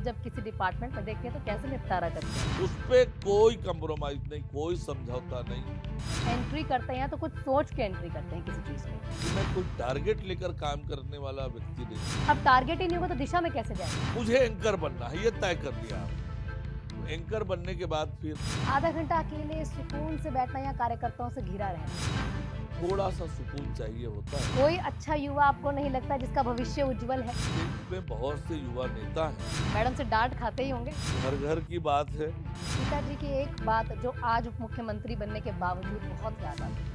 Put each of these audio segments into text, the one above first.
जब किसी डिपार्टमेंट में देखते हैं तो कैसे निपटारा करते हैं? उस पे कोई कंप्रोमाइज नहीं, कोई समझौता नहीं। एंट्री करते हैं तो कुछ सोच के एंट्री करते हैं किसी चीज में। मैं कोई टारगेट लेकर काम करने वाला व्यक्ति नहीं। अब टारगेट ही नहीं होगा तो दिशा में कैसे जाएंगे? मुझे एंकर बनना है, ये तय कर लिया। एंकर बनने के बाद फिर आधा घंटा अकेले सुकून से बैठना या कार्यकर्ताओं से घिरा रहना? थोड़ा सा सुकून चाहिए होता है। कोई अच्छा युवा आपको नहीं लगता जिसका भविष्य उज्जवल है? देश में बहुत से युवा नेता हैं। मैडम से डांट खाते ही होंगे। घर घर की बात है। पिताजी की एक बात जो आज उप मुख्यमंत्री बनने के बावजूद बहुत याद आती है।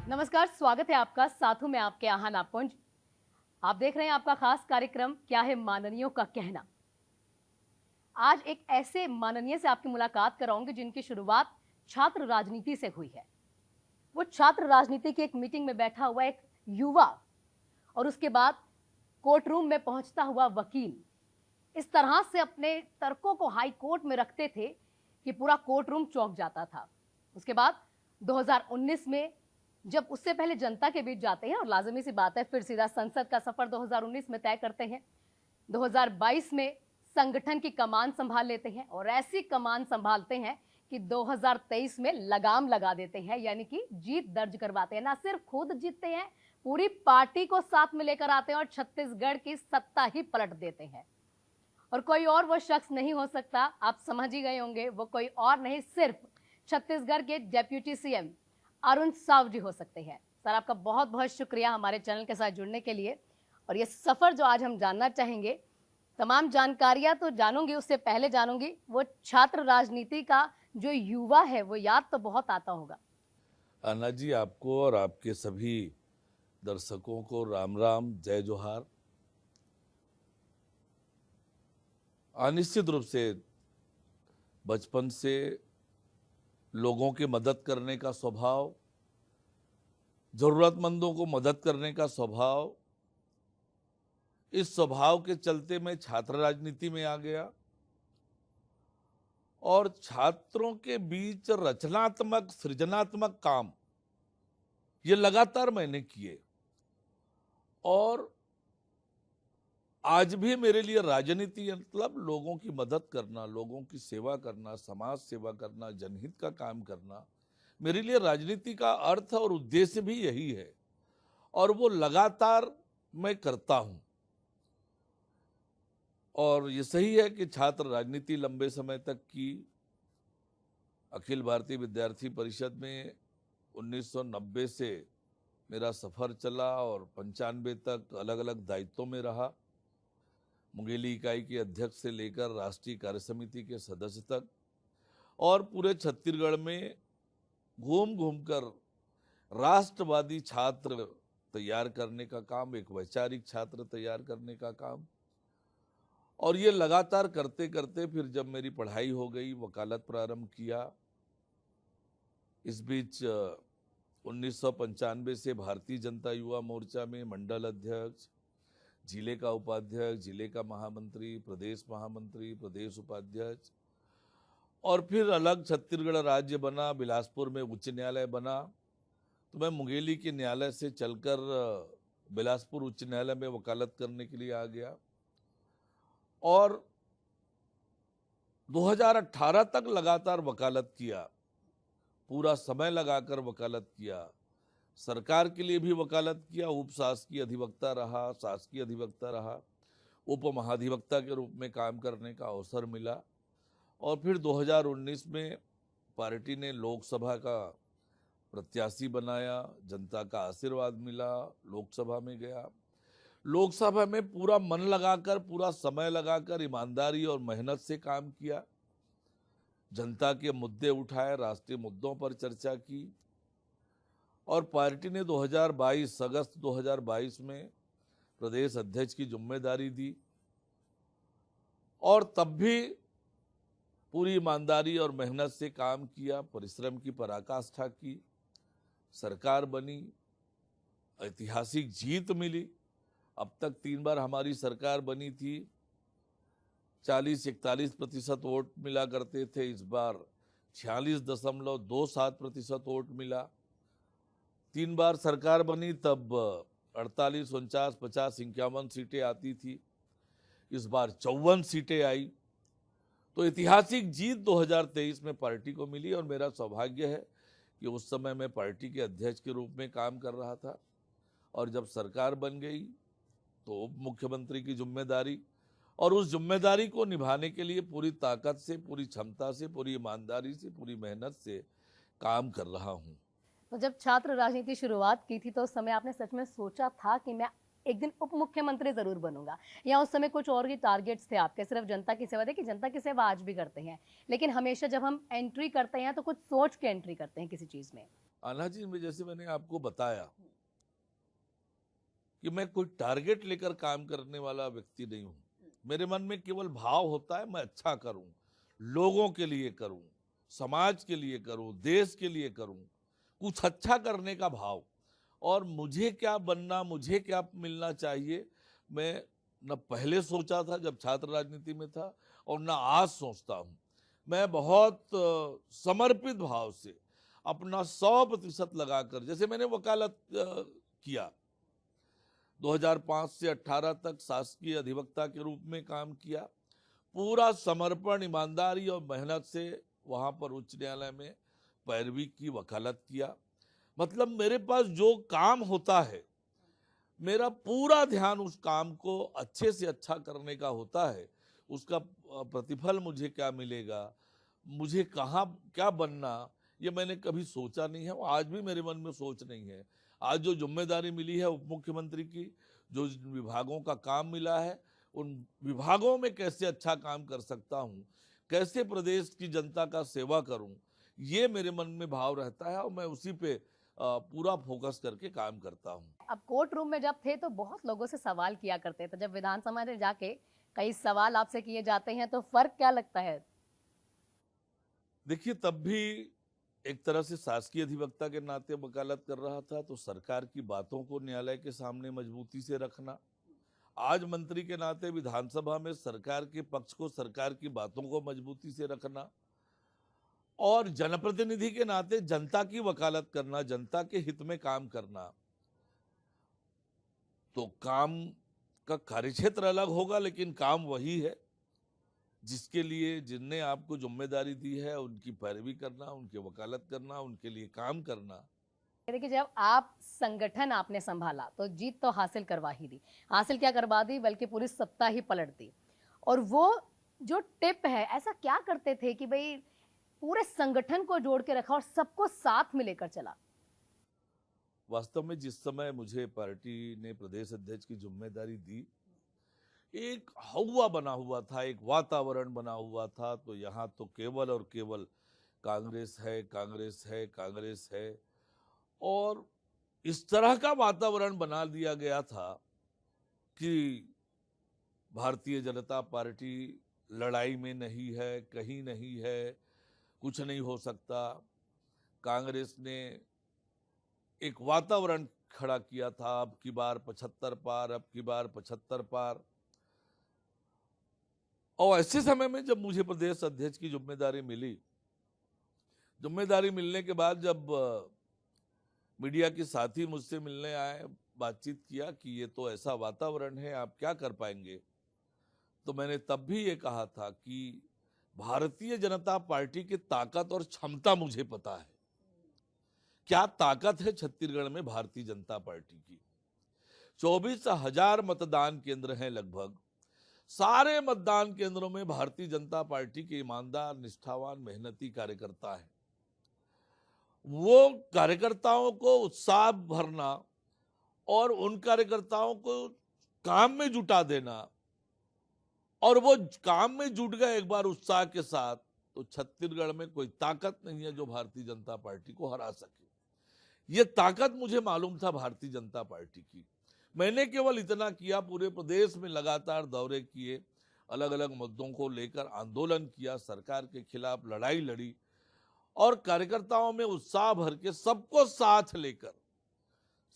नमस्कार, स्वागत है आपका। साथों में आपके आहान आपुंज। आप देख रहे हैं आपका खास कार्यक्रम क्या है माननीयों का कहना। आज एक ऐसे माननीय से आपकी मुलाकात कराऊंगी जिनकी शुरुआत छात्र राजनीति से हुई है। वो छात्र राजनीति की एक मीटिंग में बैठा हुआ एक युवा और उसके बाद कोर्ट रूम में पहुंचता हुआ वकील इस तरह से अपने तर्कों को हाई कोर्ट में रखते थे कि पूरा कोर्ट रूम चौंक जाता था। उसके बाद 2019 में जब उससे पहले जनता के बीच जाते हैं और लाजमी सी बात है फिर सीधा संसद का सफर 2019 में तय करते हैं, 2022 में संगठन की कमान संभाल लेते हैं और ऐसी कमान संभालते हैं कि 2023 में लगाम लगा देते हैं, यानी कि जीत दर्ज करवाते हैं। ना सिर्फ खुद जीतते हैं, पूरी पार्टी को साथ में लेकर आते हैं और छत्तीसगढ़ की सत्ता ही पलट देते हैं। और कोई और वो शख्स नहीं हो सकता, आप समझ ही गए होंगे, वो कोई और नहीं सिर्फ छत्तीसगढ़ के डेप्यूटी सीएम अरुण साव जी हो सकते हैं। सर, आपका बहुत बहुत शुक्रिया हमारे चैनल के साथ जुड़ने के लिए। और ये सफर जो आज हम जानना चाहेंगे, तमाम जानकारियां तो जानूंगी, उससे पहले जानूंगी वो छात्र राजनीति का जो युवा है वो याद तो बहुत आता होगा। अन्ना जी, आपको और आपके सभी दर्शकों को राम राम, जय जोहार। अनिश्चित रूप से बचपन से लोगों की मदद करने का स्वभाव, जरूरतमंदों को मदद करने का स्वभाव, इस स्वभाव के चलते मैं छात्र राजनीति में आ गया और छात्रों के बीच रचनात्मक सृजनात्मक काम ये लगातार मैंने किए। और आज भी मेरे लिए राजनीति मतलब लोगों की मदद करना, लोगों की सेवा करना, समाज सेवा करना, जनहित का काम करना, मेरे लिए राजनीति का अर्थ और उद्देश्य भी यही है और वो लगातार मैं करता हूं। और ये सही है कि छात्र राजनीति लंबे समय तक की। अखिल भारतीय विद्यार्थी परिषद में 1990 से मेरा सफर चला और 95 तक अलग अलग दायित्वों में रहा। मुंगेली इकाई के अध्यक्ष से लेकर राष्ट्रीय कार्य समिति के सदस्य तक और पूरे छत्तीसगढ़ में घूम घूमकर राष्ट्रवादी छात्र तैयार करने का काम, एक वैचारिक छात्र तैयार करने का काम। और ये लगातार करते करते फिर जब मेरी पढ़ाई हो गई, वकालत प्रारंभ किया। इस बीच 1995 से भारतीय जनता युवा मोर्चा में मंडल अध्यक्ष, जिले का उपाध्यक्ष, जिले का महामंत्री, प्रदेश महामंत्री, प्रदेश उपाध्यक्ष और फिर अलग छत्तीसगढ़ राज्य बना, बिलासपुर में उच्च न्यायालय बना। तो मैं मुंगेली के न्यायालय से चलकर बिलासपुर उच्च न्यायालय में वकालत करने के लिए आ गया और 2018 तक लगातार वकालत किया, पूरा समय लगाकर वकालत किया। सरकार के लिए भी वकालत किया, उप शासकीय अधिवक्ता रहा, शासकीय अधिवक्ता रहा, उप महाधिवक्ता के रूप में काम करने का अवसर मिला। और फिर 2019 में पार्टी ने लोकसभा का प्रत्याशी बनाया, जनता का आशीर्वाद मिला, लोकसभा में गया। लोकसभा में पूरा मन लगाकर, पूरा समय लगाकर, ईमानदारी और मेहनत से काम किया। जनता के मुद्दे उठाए, राष्ट्रीय मुद्दों पर चर्चा की और पार्टी ने 2022 अगस्त 2022 में प्रदेश अध्यक्ष की जिम्मेदारी दी और तब भी पूरी ईमानदारी और मेहनत से काम किया, परिश्रम की पराकाष्ठा की। सरकार बनी, ऐतिहासिक जीत मिली। अब तक 3 बार हमारी सरकार बनी थी, 40-41% वोट मिला करते थे। इस बार 46.27% वोट मिला। 3 बार सरकार बनी तब 48, 49, 50, 51 सीटें आती थी। इस बार 54 सीटें आई। तो ऐतिहासिक जीत 2023 में पार्टी को मिली और मेरा सौभाग्य है कि उस समय मैं पार्टी के अध्यक्ष के रूप में काम कर रहा था और जब सरकार बन गई तो उप मुख्यमंत्री की जिम्मेदारी, और उस जिम्मेदारी को निभाने के लिए पूरी ताकत से, पूरी क्षमता से, पूरी ईमानदारी से, पूरी मेहनत से काम कर रहा हूँ। तो जब छात्र राजनीति शुरुआत की थी तो उस समय आपने सच में सोचा था कि मैं एक दिन उप मुख्यमंत्री जरूर बनूंगा, या उस समय कुछ और ही टारगेट्स थे आपके? सिर्फ जनता की सेवा? देखिए, जनता की सेवा आज भी करते हैं, लेकिन हमेशा जब हम एंट्री करते हैं तो कुछ सोच के एंट्री करते हैं किसी चीज में। आना जी, मैं जैसे मैंने आपको बताया कि मैं कोई टारगेट लेकर काम करने वाला व्यक्ति नहीं हूँ। मेरे मन में केवल भाव होता है मैं अच्छा करूं, लोगों के लिए करूं, समाज के लिए करूं, देश के लिए करूं, कुछ अच्छा करने का भाव। और मुझे क्या बनना, मुझे क्या मिलना चाहिए, मैं न पहले सोचा था जब छात्र राजनीति में था और न आज सोचता हूं। मैं बहुत समर्पित भाव से अपना 100% लगाकर, जैसे मैंने वकालत किया 2005 से 18 तक शासकीय अधिवक्ता के रूप में काम किया, पूरा समर्पण, ईमानदारी और मेहनत से वहां पर उच्च न्यायालय में पैरवी की, वकालत किया। मतलब मेरे पास जो काम होता है, मेरा पूरा ध्यान उस काम को अच्छे से अच्छा करने का होता है। उसका प्रतिफल मुझे क्या मिलेगा, मुझे कहाँ क्या बनना, ये मैंने कभी सोचा नहीं है, आज भी मेरे मन में सोच नहीं है। आज जो जिम्मेदारी मिली है उप मुख्यमंत्री की, जो विभागों का काम मिला है, उन विभागों में कैसे अच्छा काम कर सकता हूँ, कैसे प्रदेश की जनता का सेवा करूँ, ये मेरे मन में भाव रहता है और मैं उसी पे पूरा फोकस करके काम करता हूँ। अब कोर्ट रूम में जब थे तो बहुत लोगों से सवाल किया करते थे, जब विधानसभा में जाके कई सवाल आपसे किए जाते हैं तो फर्क क्या लगता है? देखिए, तब भी एक तरह से शासकीय अधिवक्ता के नाते वकालत कर रहा था, तो सरकार की बातों को न्यायालय के सामने मजबूती से रखना। आज मंत्री के नाते विधानसभा में सरकार के पक्ष को, सरकार की बातों को मजबूती से रखना, और जनप्रतिनिधि के नाते जनता की वकालत करना, जनता के हित में काम करना। तो काम का कार्यक्षेत्र अलग होगा, लेकिन काम वही है जिसके लिए, जिनने आपको जिम्मेदारी दी है, उनकी पैरवी करना, उनकी वकालत करना, उनके लिए काम करना। देखिए, जब आप संगठन आपने संभाला तो जीत तो हासिल करवा ही दी, हासिल क्या करवा दी, बल्कि पूरी सत्ता ही पलट दी। और वो जो टिप है, ऐसा क्या करते थे कि भाई पूरे संगठन को जोड़ के रखा और सबको साथ में लेकर चला? वास्तव में जिस समय मुझे पार्टी ने प्रदेश अध्यक्ष की जिम्मेदारी दी, एक हवा बना हुआ था, एक वातावरण बना हुआ था। तो यहाँ तो केवल और केवल कांग्रेस है, कांग्रेस है, कांग्रेस है, और इस तरह का वातावरण बना दिया गया था कि भारतीय जनता पार्टी लड़ाई में नहीं है, कहीं नहीं है, कुछ नहीं हो सकता। कांग्रेस ने एक वातावरण खड़ा किया था, अब की बार 75 पार, अब की बार 75 पार। और ऐसे समय में जब मुझे प्रदेश अध्यक्ष की जिम्मेदारी मिली, जिम्मेदारी मिलने के बाद जब मीडिया के साथी मुझसे मिलने आए, बातचीत किया कि ये तो ऐसा वातावरण है, आप क्या कर पाएंगे, तो मैंने तब भी ये कहा था कि भारतीय जनता पार्टी की ताकत और क्षमता मुझे पता है। क्या ताकत है छत्तीसगढ़ में भारतीय जनता पार्टी की। 24,000 मतदान केंद्र हैं लगभग। सारे मतदान केंद्रों में भारतीय जनता पार्टी के ईमानदार, निष्ठावान, मेहनती कार्यकर्ता हैं। वो कार्यकर्ताओं को उत्साह भरना और उन कार्यकर्ताओं को काम में जुटा देना, और वो काम में जुट गए एक बार उत्साह के साथ, तो छत्तीसगढ़ में कोई ताकत नहीं है जो भारतीय जनता पार्टी को हरा सके। ये ताकत मुझे मालूम था भारतीय जनता पार्टी की। मैंने केवल इतना किया, पूरे प्रदेश में लगातार दौरे किए, अलग अलग मुद्दों को लेकर आंदोलन किया, सरकार के खिलाफ लड़ाई लड़ी, और कार्यकर्ताओं में उत्साह भर के सबको साथ लेकर,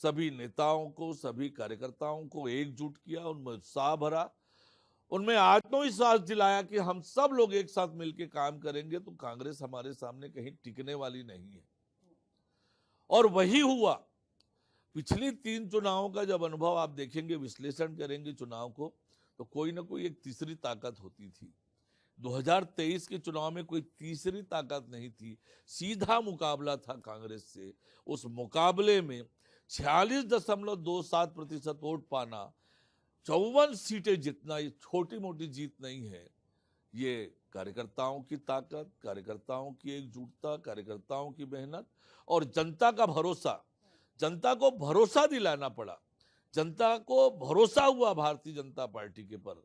सभी नेताओं को, सभी कार्यकर्ताओं को एकजुट किया, उनमें उत्साह भरा, उनमें आत्मविश्वास दिलाया कि हम सब लोग एक साथ मिलकर काम करेंगे तो कांग्रेस हमारे सामने कहीं टिकने वाली नहीं है। और वही हुआ। पिछली 3 चुनावों का जब अनुभव आप देखेंगे, विश्लेषण करेंगे चुनाव को, तो कोई ना कोई एक तीसरी ताकत होती थी। 2023 के चुनाव में कोई तीसरी ताकत नहीं थी, सीधा मुकाबला था कांग्रेस से। उस मुकाबले में 46.27% वोट पाना, 54 सीटें जितना, ये छोटी मोटी जीत नहीं है। ये कार्यकर्ताओं की ताकत, कार्यकर्ताओं की एकजुटता, कार्यकर्ताओं की मेहनत और जनता का भरोसा। जनता को भरोसा दिलाना पड़ा, जनता को भरोसा हुआ भारतीय जनता पार्टी के पर,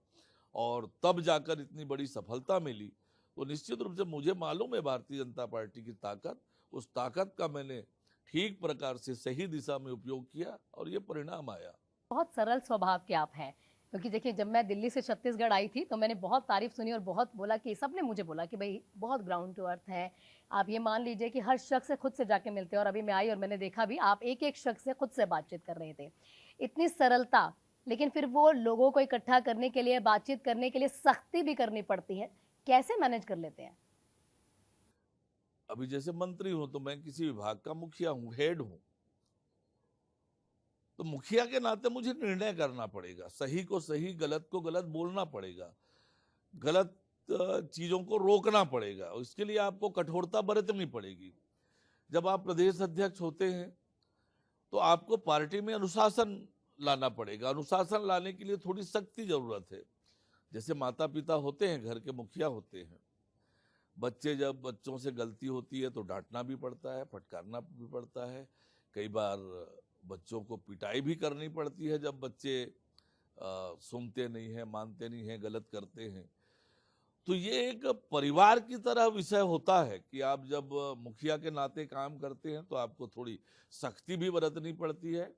और तब जाकर इतनी बड़ी सफलता मिली। तो निश्चित रूप से मुझे मालूम है भारतीय जनता पार्टी की ताकत। उस ताकत का मैंने ठीक प्रकार से सही दिशा में उपयोग किया और ये परिणाम आया। बहुत सरल स्वभाव के आप हैं, क्योंकि देखिए जब मैं दिल्ली से छत्तीसगढ़ आई थी तो मैंने बहुत तारीफ सुनी और बहुत बोला कि सबने मुझे बोला कि भाई बहुत ग्राउंड टू अर्थ है। आप ये मान लीजिए कि हर शख्स से खुद से जाके मिलते हैं, और अभी मैं आई और मैंने देखा भी आप एक एक शख्स से खुद से बातचीत कर रहे थे। इतनी सरलता, लेकिन फिर वो लोगों को इकट्ठा करने के लिए, बातचीत करने के लिए सख्ती भी करनी पड़ती है। कैसे मैनेज कर लेते हैं? अभी जैसे मंत्री हूं तो मैं किसी विभाग का मुखिया हूं, हेड हूं, तो मुखिया के नाते मुझे निर्णय करना पड़ेगा। सही को सही, गलत को गलत बोलना पड़ेगा, गलत चीजों को रोकना पड़ेगा, और इसके लिए आपको कठोरता बरतनी पड़ेगी। जब आप प्रदेश अध्यक्ष होते हैं तो आपको पार्टी में अनुशासन लाना पड़ेगा। अनुशासन लाने के लिए थोड़ी सख्ती जरूरत है। जैसे माता पिता होते हैं, घर के मुखिया होते हैं, जब बच्चों से गलती होती है तो डांटना भी पड़ता है, फटकारना भी पड़ता है। कई बार बच्चों को पिटाई भी करनी पड़ती है जब बच्चे सुनते नहीं हैं, मानते नहीं हैं, गलत करते हैं। तो ये एक परिवार की तरह विषय होता है कि आप जब मुखिया के नाते काम करते हैं तो आपको थोड़ी सख्ती भी बरतनी पड़ती है,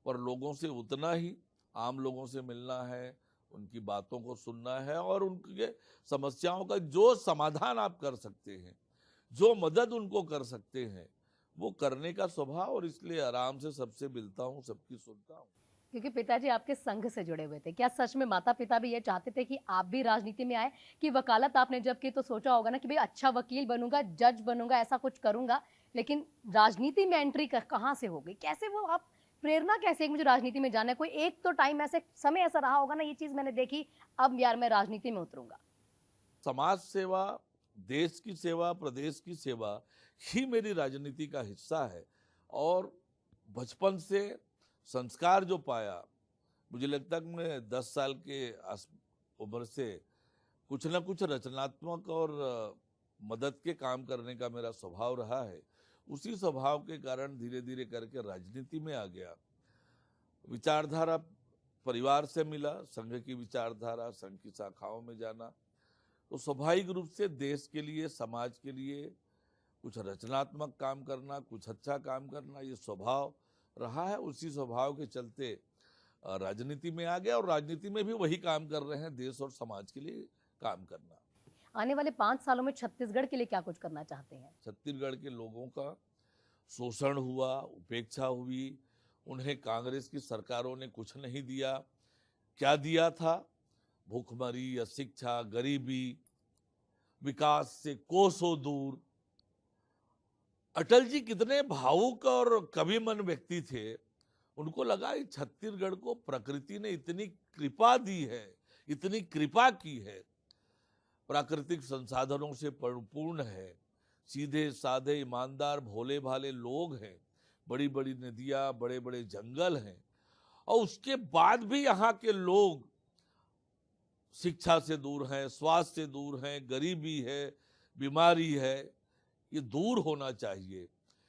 पर लोगों से उतना ही, आम लोगों से मिलना है, उनकी बातों को सुनना है और उनके समस्याओं का जो समाधान आप कर सकते हैं, जो मदद उनको कर सकते हैं, वो करने का स्वभाव। और इसलिए आराम से सबसे मिलता हूँ, सबकी सुनता हूँ। क्योंकि पिताजी आपके संघ से जुड़े हुए थे, क्या सच में माता पिता भी ये चाहते थे कि आप भी राजनीति में आए? कि वकालत आपने जब की तो सोचा होगा ना कि भाई अच्छा वकील बनूंगा, जज बनूंगा, ऐसा कुछ करूंगा, लेकिन राजनीति में एंट्री कहाँ से हो गई? कैसे वो आप, प्रेरणा कैसे, मुझे राजनीति में जाना है? कोई एक तो टाइम ऐसे, समय ऐसा रहा होगा ना, ये चीज मैंने देखी, अब यार मैं राजनीति में उतरूंगा। समाज सेवा, देश की सेवा, प्रदेश की सेवा ही मेरी राजनीति का हिस्सा है। और बचपन से संस्कार जो पाया, मुझे लगता है कि मैं 10 साल के उम्र से कुछ ना कुछ रचनात्मक और मदद के काम करने का मेरा स्वभाव रहा है। उसी स्वभाव के कारण धीरे धीरे करके राजनीति में आ गया। विचारधारा परिवार से मिला, संघ की विचारधारा, संघ की शाखाओं में जाना, तो स्वाभाविक रूप से देश के लिए, समाज के लिए कुछ रचनात्मक काम करना, कुछ अच्छा काम करना, ये स्वभाव रहा है। उसी स्वभाव के चलते राजनीति में आ गया और राजनीति में भी वही काम कर रहे हैं, देश और समाज के लिए काम करना। आने वाले 5 सालों में छत्तीसगढ़ के लिए क्या कुछ करना चाहते हैं? छत्तीसगढ़ के लोगों का शोषण हुआ, उपेक्षा हुई, उन्हें कांग्रेस की सरकारों ने कुछ नहीं दिया। क्या दिया था? भूखमरी, अशिक्षा, गरीबी, विकास से कोसों दूर। अटल जी कितने भावुक और कविमन व्यक्ति थे। उनको लगा कि छत्तीसगढ़ को प्रकृति ने इतनी कृपा दी है, इतनी कृपा की है, प्राकृतिक संसाधनों से परिपूर्ण है, सीधे साधे ईमानदार भोले भाले लोग हैं, बड़ी बड़ी नदियां, बड़े बड़े जंगल हैं, और उसके बाद भी यहाँ के लोग शिक्षा से दूर हैं, स्वास्थ्य से दूर हैं, गरीबी है, बीमारी है, ये दूर होना चाहिए।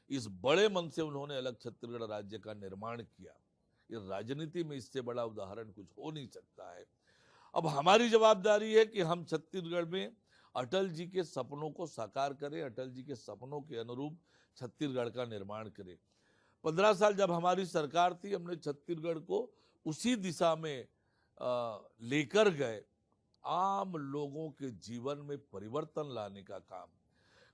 इस बड़े मन से उन्होंने अलग छत्तीसगढ़ राज्य का निर्माण किया। ये राजनीति में इससे बड़ा उदाहरण कुछ हो नहीं सकता है। अब हमारी जवाबदारी है कि हम छत्तीसगढ़ में अटल जी के सपनों को साकार करें, अटल जी के सपनों के अनुरूप छत्तीसगढ़ का निर्माण करें। 15 साल जब हमारी सरकार थी, हमने छत्तीसगढ़ को उसी दिशा में लेकर गए। आम लोगों के जीवन में परिवर्तन लाने का काम,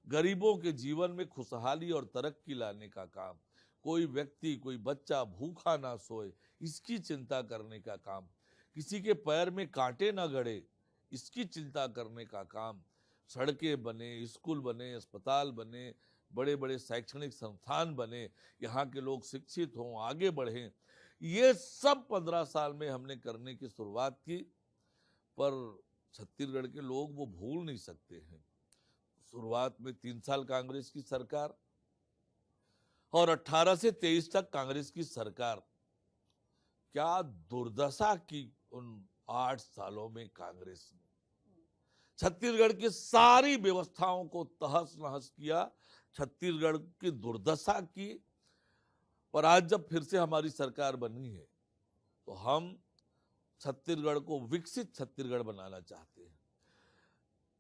गरीबों के जीवन में खुशहाली और तरक्की लाने का काम, कोई व्यक्ति, कोई बच्चा भूखा ना सोए, इसकी चिंता करने का काम, किसी के पैर में कांटे ना गड़े, इसकी चिंता करने का काम, सड़कें बने, स्कूल बने, अस्पताल बने, बड़े बड़े शैक्षणिक संस्थान बने, यहाँ के लोग शिक्षित हों, आगे बढ़ें, ये सब 15 साल में हमने करने की शुरुआत की। पर छत्तीसगढ़ के लोग वो भूल नहीं सकते हैं। शुरुआत में 3 साल कांग्रेस की सरकार और 18 से 23 तक कांग्रेस की सरकार, क्या दुर्दशा की उन 8 सालों में कांग्रेस ने। छत्तीसगढ़ की सारी व्यवस्थाओं को तहस नहस किया, छत्तीसगढ़ की दुर्दशा की। पर आज जब फिर से हमारी सरकार बनी है तो हम छत्तीसगढ़ को विकसित छत्तीसगढ़ बनाना चाहते हैं।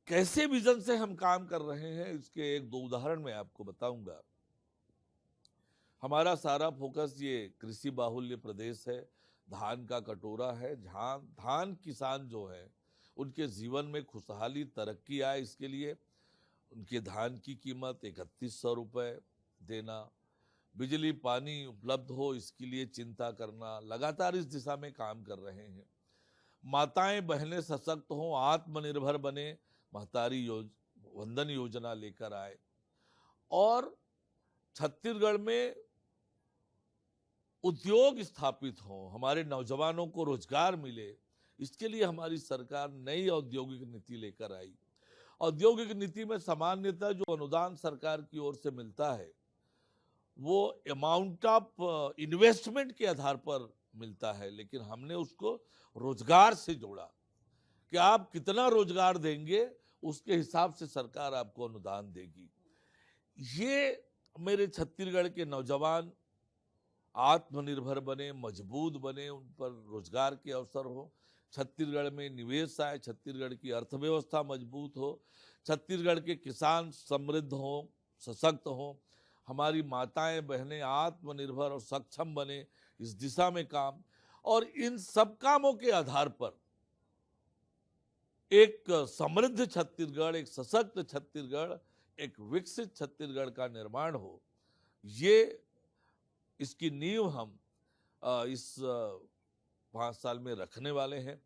कैसे विजन से हम काम कर रहे हैं, इसके एक दो उदाहरण मैं आपको बताऊंगा। हमारा सारा फोकस ये कृषि बाहुल्य प्रदेश है, धान का कटोरा है। धान किसान जो है उनके जीवन में खुशहाली तरक्की आए, इसके लिए उनके धान की कीमत 3100 रुपये देना, बिजली पानी उपलब्ध हो इसके लिए चिंता करना, लगातार इस दिशा में काम कर रहे हैं। माताएं बहनें सशक्त हों, आत्मनिर्भर बने, महतारी वंदन योजना लेकर आए और छत्तीसगढ़ में उद्योग स्थापित हों, हमारे नौजवानों को रोजगार मिले, इसके लिए हमारी सरकार नई औद्योगिक नीति लेकर आई। औद्योगिक नीति में सामान्यतः जो अनुदान सरकार की ओर से मिलता है वो अमाउंट ऑफ इन्वेस्टमेंट के आधार पर मिलता है, लेकिन हमने उसको रोजगार से जोड़ा कि आप कितना रोजगार देंगे उसके हिसाब से सरकार आपको अनुदान देगी। ये मेरे छत्तीसगढ़ के नौजवान आत्मनिर्भर बने, मजबूत बने, उन पर रोजगार के अवसर हो, छत्तीसगढ़ में निवेश आए, छत्तीसगढ़ की अर्थव्यवस्था मजबूत हो, छत्तीसगढ़ के किसान समृद्ध हों, सशक्त हों, हमारी माताएं बहनें आत्मनिर्भर और सक्षम बने, इस दिशा में काम। और इन सब कामों के आधार पर एक समृद्ध छत्तीसगढ़, एक सशक्त छत्तीसगढ़, एक विकसित छत्तीसगढ़ का निर्माण हो, ये इसकी नींव हम इस 5 साल में रखने वाले हैं।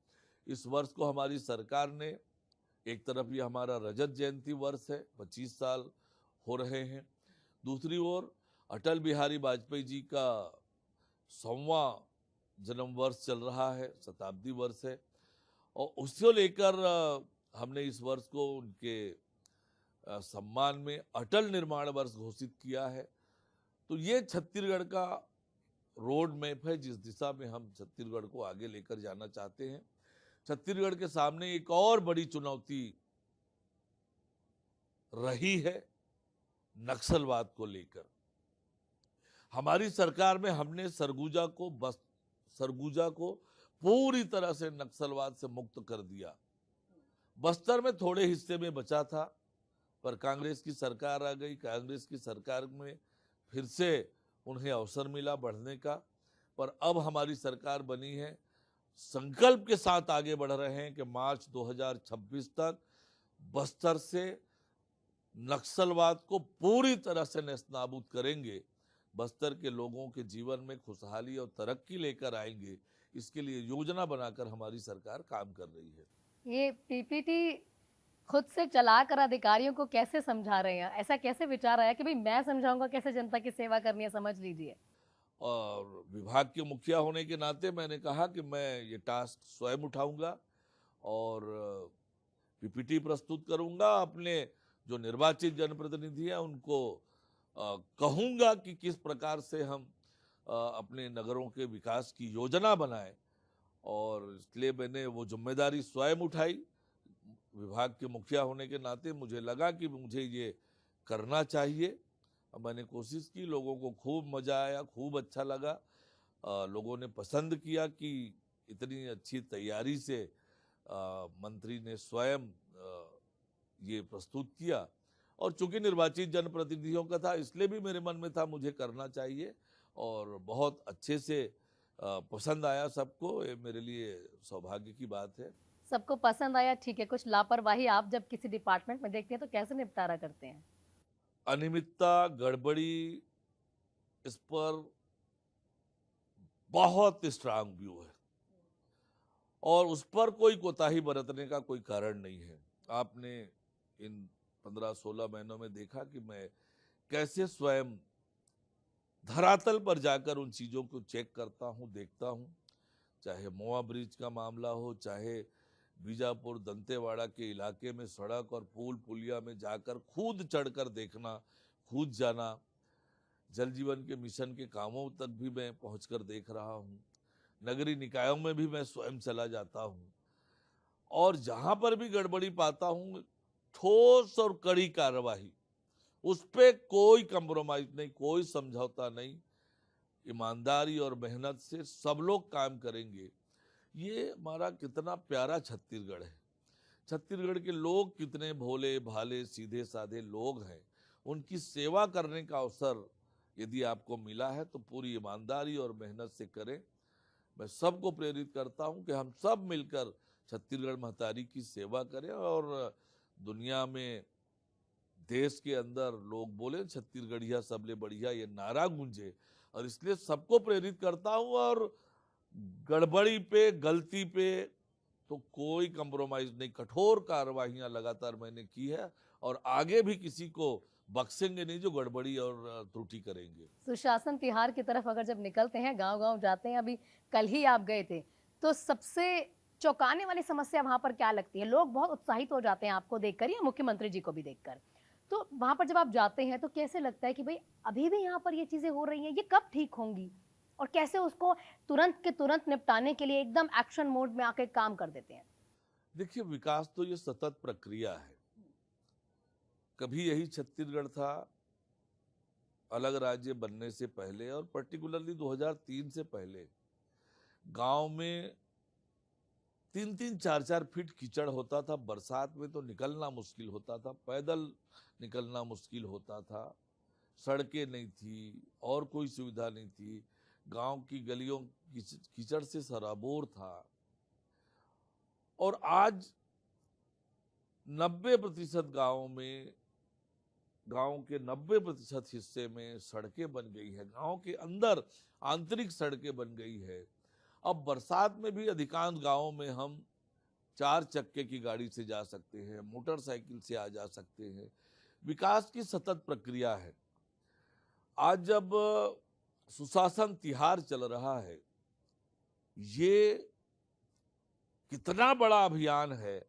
इस वर्ष को हमारी सरकार ने, एक तरफ ये हमारा रजत जयंती वर्ष है, 25 साल हो रहे हैं, दूसरी ओर अटल बिहारी वाजपेयी जी का 100वां जन्म वर्ष चल रहा है, शताब्दी वर्ष है, और उसको लेकर हमने इस वर्ष को उनके सम्मान में अटल निर्माण वर्ष घोषित किया है। तो ये छत्तीसगढ़ का रोड मैप है जिस दिशा में हम छत्तीसगढ़ को आगे लेकर जाना चाहते हैं। छत्तीसगढ़ के सामने एक और बड़ी चुनौती रही है नक्सलवाद को लेकर। हमारी सरकार में हमने सरगुजा को पूरी तरह से नक्सलवाद से मुक्त कर दिया। बस्तर में थोड़े हिस्से में बचा था, पर कांग्रेस की सरकार आ गई, कांग्रेस की सरकार में फिर से उन्हें अवसर मिला बढ़ने का। पर अब हमारी सरकार बनी है, संकल्प के साथ आगे बढ़ रहे हैं कि मार्च 2026 तक बस्तर से नक्सलवाद को पूरी तरह से नेस्तनाबूद करेंगे, बस्तर के लोगों के जीवन में खुशहाली और तरक्की लेकर आएंगे। इसके लिए योजना बनाकर हमारी सरकार काम कर रही है। ये पीपीटी खुद से चलाकर अधिकारियों को कैसे समझा रहे हैं? ऐसा कैसे विचार आया कि भाई मैं समझाऊंगा कैसे जनता की सेवा करनी है? समझ लीजिए। और विभाग के मुखिया होने के नाते मैंने कहा कि मैं ये टास्क स्वयं उठाऊंगा और पीपीटी प्रस्तुत करूंगा। अपने जो निर्वाचित जनप्रतिनिधि हैं उनको कहूंगा कि किस प्रकार से हम अपने नगरों के विकास की योजना बनाएं, और इसलिए मैंने वो जिम्मेदारी स्वयं उठाई। विभाग के मुखिया होने के नाते मुझे लगा कि मुझे ये करना चाहिए। मैंने कोशिश की, लोगों को खूब मजा आया, खूब अच्छा लगा। लोगों ने पसंद किया कि इतनी अच्छी तैयारी से मंत्री ने स्वयं ये प्रस्तुत किया। और चूंकि निर्वाचित जनप्रतिनिधियों का था, इसलिए भी मेरे मन में था मुझे करना चाहिए, और बहुत अच्छे से पसंद आया सबको। ये मेरे लिए सौभाग्य की बात है। सबको पसंद आया, ठीक है। कुछ लापरवाही आप जब किसी डिपार्टमेंट में देखते हैं तो कैसे निपटारा करते हैं? अनियमितता, गड़बड़ी, इस पर बहुत स्ट्रांग व्यू है और उस पर कोई कोताही बरतने का कोई कारण नहीं है। आपने इन 15-16 महीनों में देखा कि मैं कैसे स्वयं धरातल पर जाकर उन चीज़ों को चेक करता हूँ, देखता हूँ। चाहे मोआ ब्रिज का मामला हो, चाहे बीजापुर दंतेवाड़ा के इलाके में सड़क और पुल पुलिया में जाकर खुद चढ़कर देखना, खुद जाना। जल जीवन के मिशन के कामों तक भी मैं पहुंचकर देख रहा हूँ। नगरीय निकायों में भी मैं स्वयं चला जाता हूँ और जहां पर भी गड़बड़ी पाता हूँ, ठोस और कड़ी कार्रवाई, उस पे कोई कंप्रोमाइज नहीं, कोई समझौता नहीं। ईमानदारी और मेहनत से सब लोग काम करेंगे। ये हमारा कितना प्यारा छत्तीसगढ़ है। छत्तीसगढ़ के लोग कितने भोले भाले सीधे साधे लोग हैं। उनकी सेवा करने का अवसर यदि आपको मिला है तो पूरी ईमानदारी और मेहनत से करें। मैं सबको प्रेरित करता हूं कि हम सब मिलकर छत्तीसगढ़ महतारी की सेवा करें और दुनिया में, देश के अंदर लोग बोले छत्तीसगढ़िया सबले बढ़िया, ये नारा गूंजे। और इसलिए सबको प्रेरित करता हूं और गड़बड़ी पे, गलती पे तो कोई कंप्रोमाइज नहीं, कठोर कार्रवाइयां लगातार मैंने की है और आगे भी किसी को बख्शेंगे नहीं जो गड़बड़ी और त्रुटि करेंगे। सुशासन तिहार की तरफ अगर जब निकलते हैं, गांव-गांव जाते हैं, अभी कल ही आप गए थे, तो सबसे चौंकाने वाली समस्या वहां पर क्या लगती है? लोग बहुत उत्साहित हो जाते हैं आपको देखकर या मुख्यमंत्री जी को भी देखकर। तो वहां पर जब आप जाते हैं तो कैसे लगता है कि भाई अभी भी यहाँ पर ये चीजें हो रही हैं, ये कब ठीक होंगी? और कैसे उसको तुरंत के तुरंत निपटाने के लिए एकदम एक्शन मोड में आके काम कर देते हैं? देखिए, विकास तो ये सतत प्रक्रिया है। कभी यही छत्तीसगढ़ था अलग राज्य बनने से पहले और पर्टिकुलरली 2003 से पहले गांव में 3-3, 4-4 फीट कीचड़ होता था। बरसात में तो निकलना मुश्किल होता था, पैदल निकलना मुश्किल होता था। सड़कें नहीं थी और कोई सुविधा नहीं थी। गांव की गलियों कीचड़ से सराबोर था। और आज 90% गांवों में, गांव के 90% हिस्से में सड़कें बन गई है। गांव के अंदर आंतरिक सड़कें बन गई है। अब बरसात में भी अधिकांश गांवों में हम 4 चक्के की गाड़ी से जा सकते हैं, मोटरसाइकिल से आ जा सकते हैं। विकास की सतत प्रक्रिया है। आज जब सुशासन तिहार चल रहा है, ये कितना बड़ा अभियान है।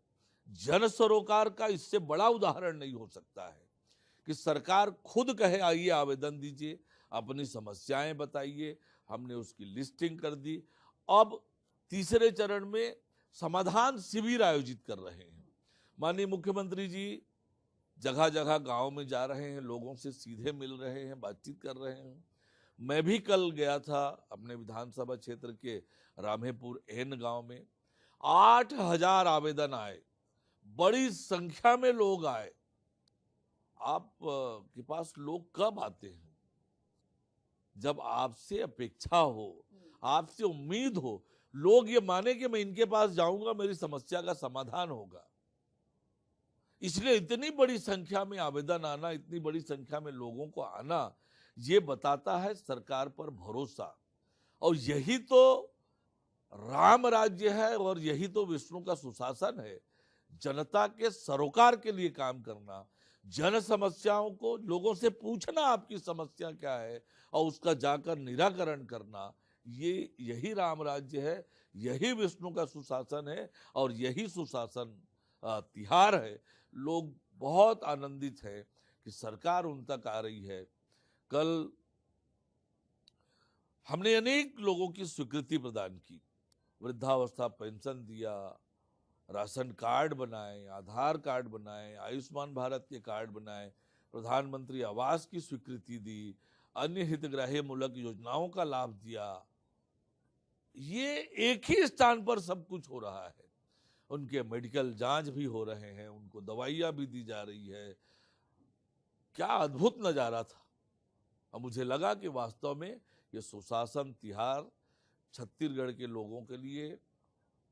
जन सरोकार का इससे बड़ा उदाहरण नहीं हो सकता है कि सरकार खुद कहे आइए आवेदन दीजिए, अपनी समस्याएं बताइए। हमने उसकी लिस्टिंग कर दी। अब तीसरे चरण में समाधान शिविर आयोजित कर रहे हैं। माननीय मुख्यमंत्री जी जगह जगह गांव में जा रहे हैं, लोगों से सीधे मिल रहे हैं, बातचीत कर रहे हैं। मैं भी कल गया था अपने विधानसभा क्षेत्र के रामेपुर एन गांव में। 8,000 आवेदन आए, बड़ी संख्या में लोग आए। आप के पास लोग कब आते हैं? जब आपसे अपेक्षा हो, आपसे उम्मीद हो, लोग ये माने कि मैं इनके पास जाऊंगा, मेरी समस्या का समाधान होगा। इसलिए इतनी बड़ी संख्या में आवेदन आना, इतनी बड़ी संख्या में लोगों को आना, ये बताता है सरकार पर भरोसा। और यही तो राम राज्य है और यही तो विष्णु का सुशासन है। जनता के सरोकार के लिए काम करना, जन समस्याओं को लोगों से पूछना आपकी समस्या क्या है और उसका जाकर निराकरण करना, ये यही राम राज्य है, यही विष्णु का सुशासन है और यही सुशासन तिहार है। लोग बहुत आनंदित हैं कि सरकार उन तक आ रही है। कल हमने अनेक लोगों की स्वीकृति प्रदान की, वृद्धावस्था पेंशन दिया, राशन कार्ड बनाए, आधार कार्ड बनाए, आयुष्मान भारत के कार्ड बनाए, प्रधानमंत्री आवास की स्वीकृति दी, अन्य हितग्राही मूलक योजनाओं का लाभ दिया। ये एक ही स्थान पर सब कुछ हो रहा है। उनके मेडिकल जांच भी हो रहे हैं, उनको दवाइयां भी दी जा रही है। क्या अद्भुत नजारा था। अब मुझे लगा कि वास्तव में ये सुशासन तिहार छत्तीसगढ़ के लोगों के लिए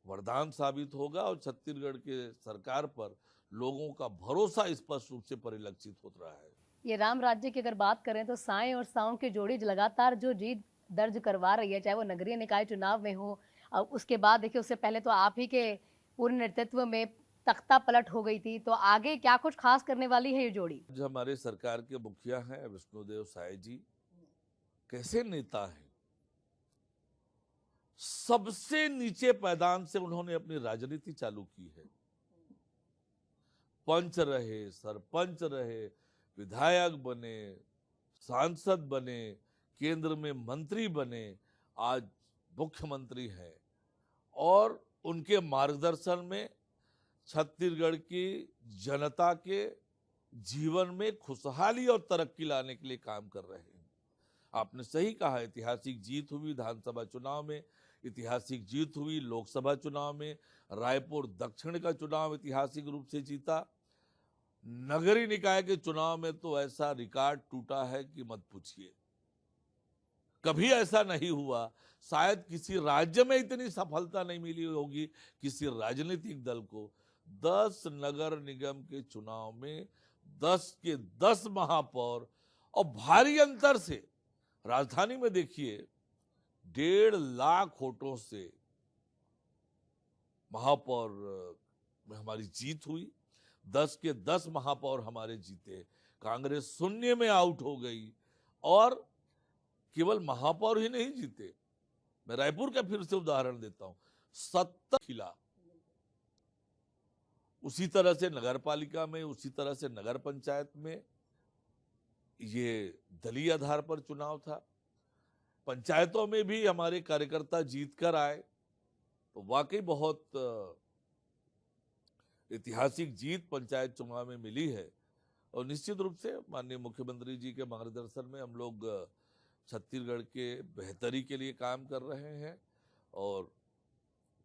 वरदान साबित होगा और छत्तीसगढ़ के सरकार पर लोगों का भरोसा स्पष्ट रूप से परिलक्षित हो रहा है। ये राम राज्य की अगर बात करें तो साएं और साओं की जोड़ी लगातार जो जीत दर्ज करवा रही है, चाहे वो नगरीय निकाय चुनाव में हो, उसके बाद देखिए उससे पहले तो आप ही के पूरे नेतृत्व में तख्ता पलट हो गई थी, तो आगे क्या कुछ खास करने वाली है ये जोड़ी? जो हमारे सरकार के मुखिया हैं विष्णुदेव साय जी, कैसे नेता हैं। सबसे नीचे पैदान से उन्होंने अपनी राजनीति चालू की है। पंच रहे, सरपंच रहे, विधायक बने, सांसद बने, केंद्र में मंत्री बने, आज मुख्यमंत्री हैं। और उनके मार्गदर्शन में छत्तीसगढ़ की जनता के जीवन में खुशहाली और तरक्की लाने के लिए काम कर रहे हैं। आपने सही कहा, ऐतिहासिक जीत हुई विधानसभा चुनाव में, ऐतिहासिक जीत हुई लोकसभा चुनाव में, रायपुर दक्षिण का चुनाव ऐतिहासिक रूप से जीता। नगरीय निकाय के चुनाव में तो ऐसा रिकॉर्ड टूटा है कि मत पूछिए। कभी ऐसा नहीं हुआ, शायद किसी राज्य में इतनी सफलता नहीं मिली होगी किसी राजनीतिक दल को। 10 नगर निगम के चुनाव में 10 के 10 महापौर, और भारी अंतर से राजधानी में देखिए 1.5 लाख वोटों से महापौर में हमारी जीत हुई। 10 के 10 महापौर हमारे जीते, कांग्रेस शून्य में आउट हो गई। और केवल महापौर ही नहीं जीते, मैं रायपुर का फिर से उदाहरण देता हूं, 70 खिला। उसी तरह से नगर पालिका में, उसी तरह से नगर पंचायत में ये दलीय आधार पर चुनाव था। पंचायतों में भी हमारे कार्यकर्ता जीत कर आए, तो वाकई बहुत ऐतिहासिक जीत पंचायत चुनाव में मिली है। और निश्चित रूप से माननीय मुख्यमंत्री जी के मार्गदर्शन में हम लोग छत्तीसगढ़ के बेहतरी के लिए काम कर रहे हैं, और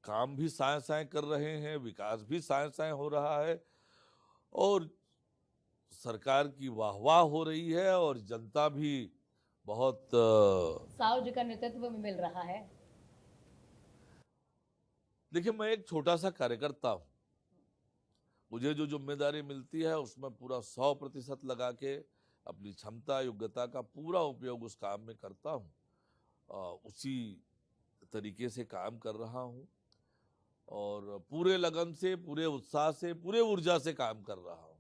काम भी साए साए कर रहे हैं, विकास भी साए साए हो रहा है, और सरकार की वाहवाह हो रही है, और जनता भी बहुत साहु जी का नेतृत्व में मिल रहा है। देखिए, मैं एक छोटा सा कार्यकर्ता हूं, मुझे जो जिम्मेदारी मिलती है उसमें पूरा 100% लगा के अपनी क्षमता योग्यता का पूरा उपयोग उस काम में करता हूं। उसी तरीके से काम कर रहा हूं, और पूरे लगन से, पूरे उत्साह से, पूरे ऊर्जा से काम कर रहा हूं।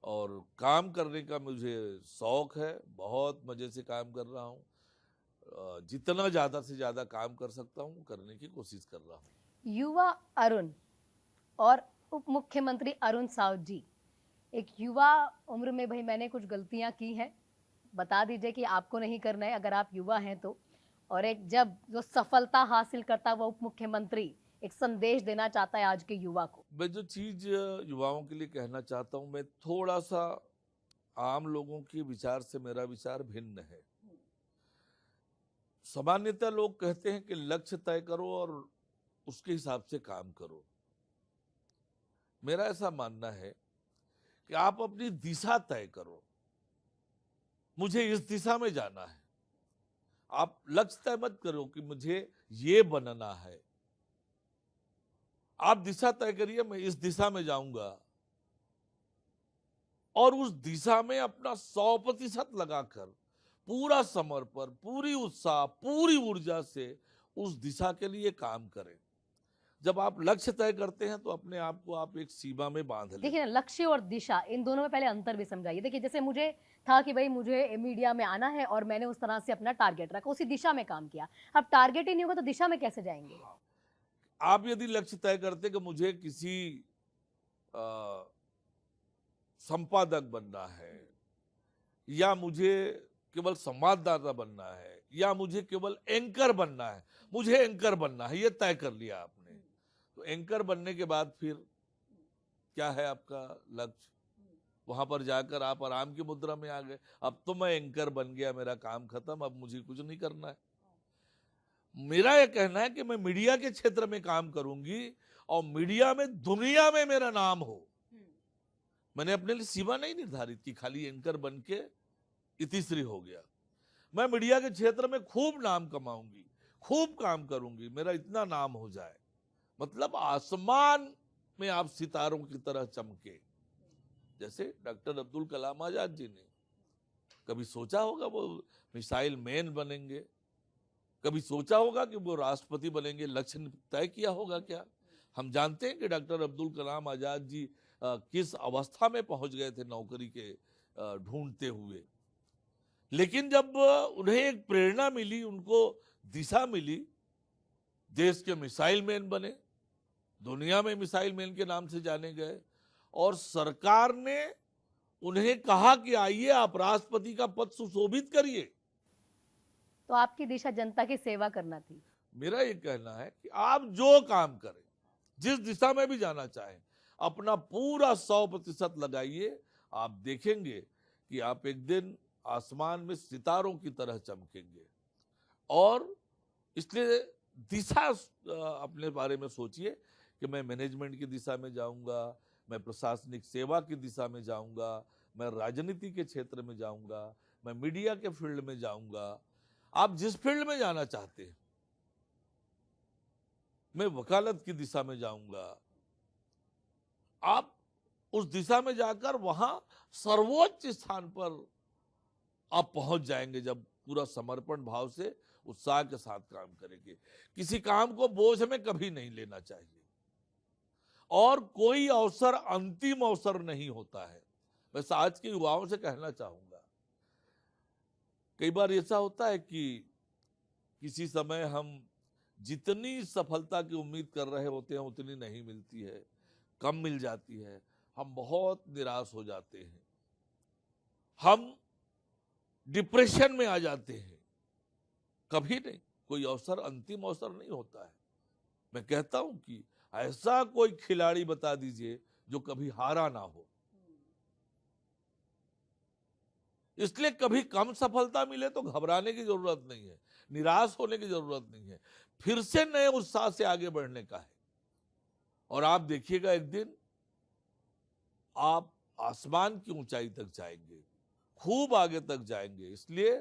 और काम करने का मुझे शौक है, बहुत मजे से काम कर रहा हूं। जितना ज्यादा से ज्यादा काम कर सकता हूं करने की कोशिश कर रहा हूं। युवा अरुण और उप मुख्यमंत्री अरुण साव जी, एक युवा उम्र में भाई मैंने कुछ गलतियां की हैं, बता दीजिए कि आपको नहीं करना है अगर आप युवा हैं तो। और एक जब जो सफलता हासिल करता वो उप मुख्यमंत्री एक संदेश देना चाहता है आज के युवा को। मैं जो चीज युवाओं के लिए कहना चाहता हूं, मैं थोड़ा सा आम लोगों के विचार से मेरा विचार भिन्न है। सामान्यतः लोग कहते हैं कि लक्ष्य तय करो और उसके हिसाब से काम करो। मेरा ऐसा मानना है कि आप अपनी दिशा तय करो, मुझे इस दिशा में जाना है। आप लक्ष्य तय मत करो कि मुझे ये बनना है, आप दिशा तय करिए, मैं इस दिशा में जाऊंगा, और उस दिशा में अपना 100% लगाकर पूरा समर्पण, पूरी उत्साह, पूरी ऊर्जा से उस दिशा के लिए काम करें। जब आप लक्ष्य तय करते हैं तो अपने आप को आप एक सीमा में बांध लें। देखिए ना, लक्ष्य और दिशा, इन दोनों में पहले अंतर भी समझाइए। देखिए जैसे मुझे था कि भाई मुझे मीडिया में आना है और मैंने उस तरह से अपना टारगेट रखा, उसी दिशा में काम किया। अब टारगेट ही नहीं होगा तो दिशा में कैसे जाएंगे? आप यदि लक्ष्य तय करते कि मुझे किसी संपादक बनना है, या मुझे केवल संवाददाता बनना है, या मुझे केवल एंकर बनना है, मुझे एंकर बनना है, ये तय कर लिया आपने, तो एंकर बनने के बाद फिर क्या है आपका लक्ष्य? वहां पर जाकर आप आराम की मुद्रा में आ गए। अब तो मैं एंकर बन गया, मेरा काम खत्म, अब मुझे कुछ नहीं करना है। मेरा यह कहना है कि मैं मीडिया के क्षेत्र में काम करूंगी, और मीडिया में दुनिया में मेरा नाम हो। मैंने अपने लिए सीमा नहीं निर्धारित की, खाली एंकर बन के इतिश्री हो गया। मैं मीडिया के क्षेत्र में खूब नाम कमाऊंगी, खूब काम करूंगी, मेरा इतना नाम हो जाए, मतलब आसमान में आप सितारों की तरह चमके। जैसे डॉक्टर अब्दुल कलाम आजाद जी ने, कभी सोचा होगा वो मिसाइल मैन बनेंगे? कभी सोचा होगा कि वो राष्ट्रपति बनेंगे? लक्ष्य तय किया होगा क्या? हम जानते हैं कि डॉक्टर अब्दुल कलाम आजाद जी किस अवस्था में पहुंच गए थे नौकरी के ढूंढते हुए। लेकिन जब उन्हें एक प्रेरणा मिली, उनको दिशा मिली, देश के मिसाइल मैन बने, दुनिया में मिसाइल मैन के नाम से जाने गए, और सरकार ने उन्हें कहा कि आइए आप राष्ट्रपति का पद सुशोभित करिए। तो आपकी दिशा जनता की सेवा करना थी। मेरा ये कहना है कि आप जो काम करें, जिस दिशा में भी जाना चाहें, अपना पूरा 100% लगाइए। आप देखेंगे कि आप एक दिन आसमान में सितारों की तरह चमकेंगे। और इसलिए दिशा अपने बारे में सोचिए कि मैं मैनेजमेंट की दिशा में जाऊंगा, मैं प्रशासनिक सेवा की दिशा में जाऊंगा, मैं राजनीति के क्षेत्र में जाऊंगा, मैं मीडिया के फील्ड में जाऊंगा। आप जिस फील्ड में जाना चाहते हैं, मैं वकालत की दिशा में जाऊंगा, आप उस दिशा में जाकर वहां सर्वोच्च स्थान पर आप पहुंच जाएंगे जब पूरा समर्पण भाव से, उत्साह के साथ काम करेंगे। किसी काम को बोझ में कभी नहीं लेना चाहिए, और कोई अवसर अंतिम अवसर नहीं होता है। बस आज के युवाओं से कहना चाहूंगा, कई बार ऐसा होता है कि किसी समय हम जितनी सफलता की उम्मीद कर रहे होते हैं उतनी नहीं मिलती है, कम मिल जाती है, हम बहुत निराश हो जाते हैं, हम डिप्रेशन में आ जाते हैं। कभी नहीं, कोई अवसर अंतिम अवसर नहीं होता है। मैं कहता हूं कि ऐसा कोई खिलाड़ी बता दीजिए जो कभी हारा ना हो। इसलिए कभी कम सफलता मिले तो घबराने की जरूरत नहीं है, निराश होने की जरूरत नहीं है, फिर से नए उत्साह से आगे बढ़ने का है। और आप देखिएगा एक दिन आप आसमान की ऊंचाई तक जाएंगे, खूब आगे तक जाएंगे। इसलिए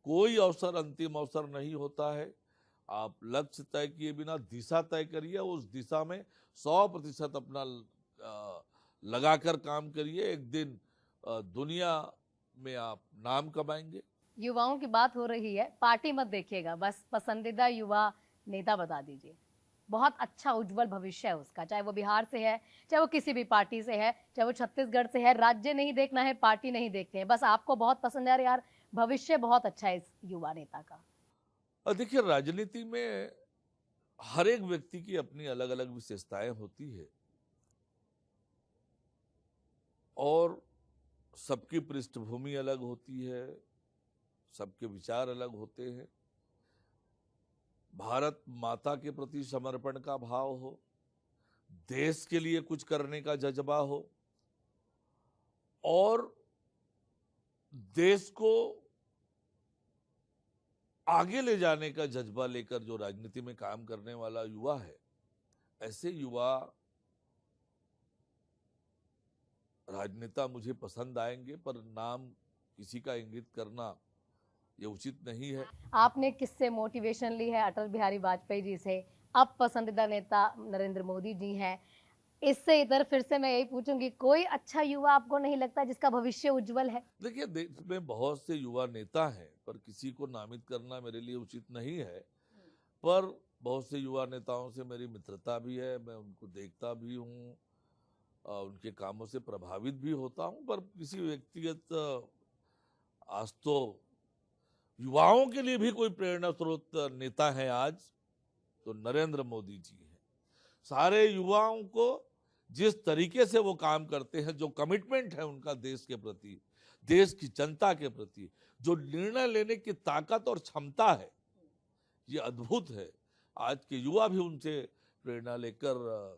कोई अवसर अंतिम अवसर नहीं होता है। आप लक्ष्य तय किए बिना दिशा तय करिए, उस दिशा में 100% अपना लगाकर काम करिए। एक दिन दुनिया में आप नाम कमाएंगे। युवाओं की बात हो रही है, पार्टी मत देखिएगा, बस पसंदीदा युवा नेता बता दीजिए। बहुत अच्छा उज्जवल भविष्य है उसका, चाहे वो बिहार से है, चाहे वो किसी भी पार्टी से है, चाहे वो छत्तीसगढ़ से है। राज्य नहीं देखना है, पार्टी नहीं देखते हैं, बस आपको बहुत पसंद है यार, भविष्य बहुत अच्छा है इस युवा नेता का। और देखिए, राजनीति में हर एक व्यक्ति की अपनी अलग अलग विशेषताएं होती है, और सबकी पृष्ठभूमि अलग होती है, सबके विचार अलग होते हैं। भारत माता के प्रति समर्पण का भाव हो, देश के लिए कुछ करने का जज्बा हो, और देश को आगे ले जाने का जज्बा लेकर जो राजनीति में काम करने वाला युवा है, ऐसे युवा राजनेता मुझे पसंद आएंगे। पर नाम किसी का इंगित करना ये उचित नहीं है। आपने किससे मोटिवेशन ली है? अटल बिहारी वाजपेयी जी से। अब पसंदीदा नेता नरेंद्र मोदी जी हैं। इससे इधर फिर से मैं यही पूछूंगी, कोई अच्छा युवा आपको नहीं लगता जिसका भविष्य उज्जवल है? देखिए, देश में बहुत से युवा नेता हैं, पर किसी को नामित करना मेरे लिए उचित नहीं है। पर बहुत से युवा नेताओं से मेरी मित्रता भी है, मैं उनको देखता भी हूँ, उनके कामों से प्रभावित भी होता हूँ। पर किसी व्यक्तिगत आज तो युवाओं के लिए भी कोई प्रेरणा स्रोत नेता है आज, तो नरेंद्र मोदी जी हैं। सारे युवाओं को जिस तरीके से वो काम करते हैं, जो कमिटमेंट है उनका देश के प्रति, देश की जनता के प्रति, जो निर्णय लेने की ताकत और क्षमता है, ये अद्भुत है। आज के युवा भी उनसे प्रेरणा लेकर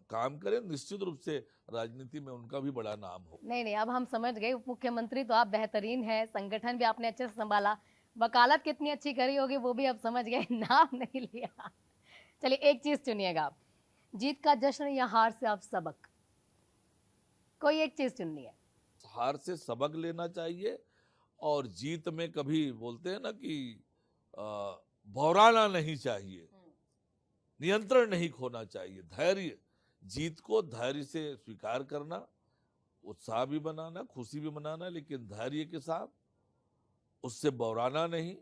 काम करें। निश्चित रूप से राजनीति में उनका भी बड़ा नाम हो। नहीं, अब हम समझ गए। उप मुख्यमंत्री तो आप बेहतरीन हैं, संगठन भी आपने अच्छे से संभाला, वकालत कितनी अच्छी करी होगी वो भी अब समझ गए, नाम नहीं लिया। चलिए, एक चीज चुनिएगा आप, जीत का जश्न या हार से आप सबक, कोई एक चीज चुननी है। हार से सबक लेना चाहिए, और जीत में कभी बोलते हैं ना कि बौराना नहीं चाहिए, नियंत्रण नहीं खोना चाहिए। धैर्य, जीत को धैर्य से स्वीकार करना, उत्साह भी बनाना, खुशी भी मनाना, लेकिन धैर्य के साथ, उससे बौराना नहीं।